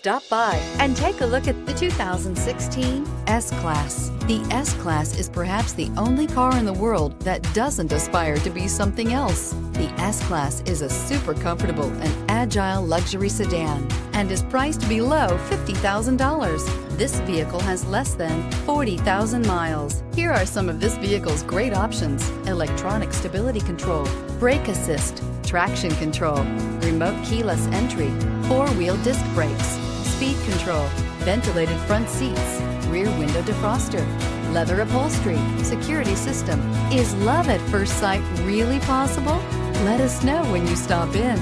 Stop by and take a look at the 2016 S-Class. The S-Class is perhaps the only car in the world that doesn't aspire to be something else. The S-Class is a super comfortable and agile luxury sedan and is priced below $50,000. This vehicle has less than 40,000 miles. Here are some of this vehicle's great options: electronic stability control, brake assist, traction control, remote keyless entry, four-wheel disc brakes, speed control, ventilated front seats, rear window defroster, leather upholstery, security system. Is love at first sight really possible? Let us know when you stop in.